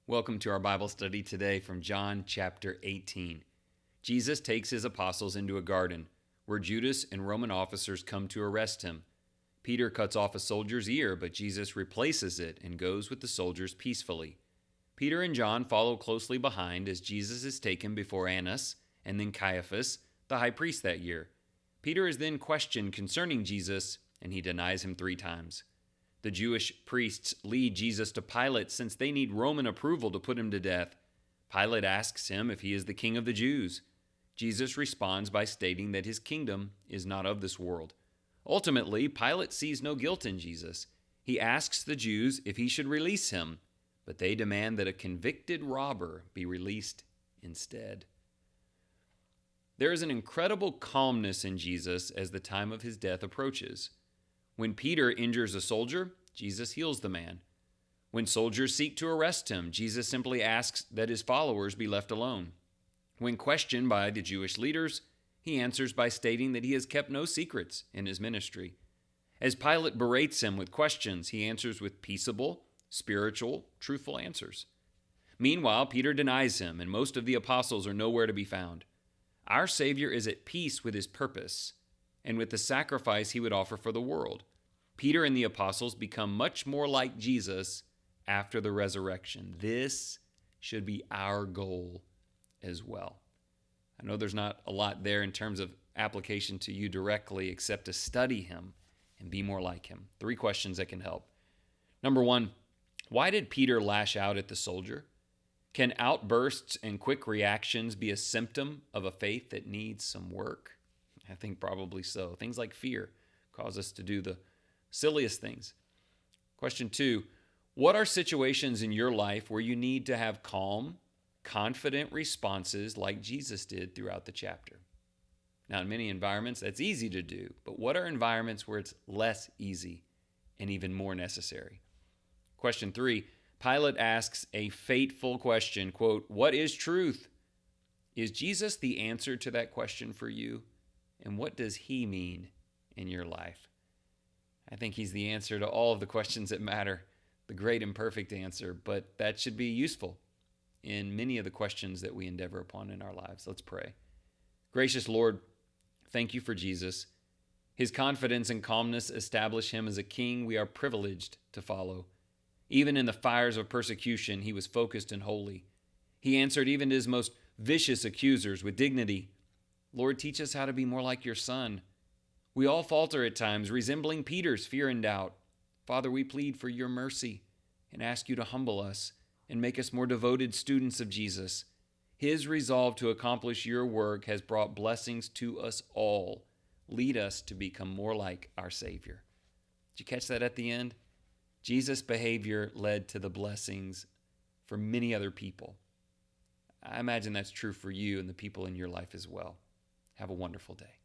Welcome to our Bible study today from John chapter 18. Jesus takes his apostles into a garden where Judas and Roman officers come to arrest him. Peter cuts off a soldier's ear, but Jesus replaces it and goes with the soldiers peacefully. Peter and John follow closely behind as Jesus is taken before Annas and then Caiaphas, the high priest that year. Peter is then questioned concerning Jesus, and he denies him 3 times. The Jewish priests lead Jesus to Pilate since they need Roman approval to put him to death. Pilate asks him if he is the king of the Jews. Jesus responds by stating that his kingdom is not of this world. Ultimately, Pilate sees no guilt in Jesus. He asks the Jews if he should release him, but they demand that a convicted robber be released instead. There is an incredible calmness in Jesus as the time of his death approaches. When Peter injures a soldier, Jesus heals the man. When soldiers seek to arrest him, Jesus simply asks that his followers be left alone. When questioned by the Jewish leaders, he answers by stating that he has kept no secrets in his ministry. As Pilate berates him with questions, he answers with peaceable, spiritual, truthful answers. Meanwhile, Peter denies him, and most of the apostles are nowhere to be found. Our Savior is at peace with his purpose and with the sacrifice he would offer for the world. Peter and the apostles become much more like Jesus after the resurrection. This should be our goal as well. I know there's not a lot there in terms of application to you directly except to study him and be more like him. 3 questions that can help. Number 1, why did Peter lash out at the soldier? Can outbursts and quick reactions be a symptom of a faith that needs some work? I think probably so. Things like fear cause us to do the silliest things. Question 2, what are situations in your life where you need to have calm, confident responses like Jesus did throughout the chapter? Now, in many environments, that's easy to do, but what are environments where it's less easy and even more necessary? Question 3, Pilate asks a fateful question, quote, what is truth? Is Jesus the answer to that question for you? And what does he mean in your life? I think he's the answer to all of the questions that matter, the great and perfect answer, but that should be useful in many of the questions that we endeavor upon in our lives. Let's pray. Gracious Lord, thank you for Jesus. His confidence and calmness establish him as a king we are privileged to follow. Even in the fires of persecution, he was focused and holy. He answered even to his most vicious accusers with dignity. Lord, teach us how to be more like your Son. We all falter at times, resembling Peter's fear and doubt. Father, we plead for your mercy and ask you to humble us and make us more devoted students of Jesus. His resolve to accomplish your work has brought blessings to us all. Lead us to become more like our Savior. Did you catch that at the end? Jesus' behavior led to the blessings for many other people. I imagine that's true for you and the people in your life as well. Have a wonderful day.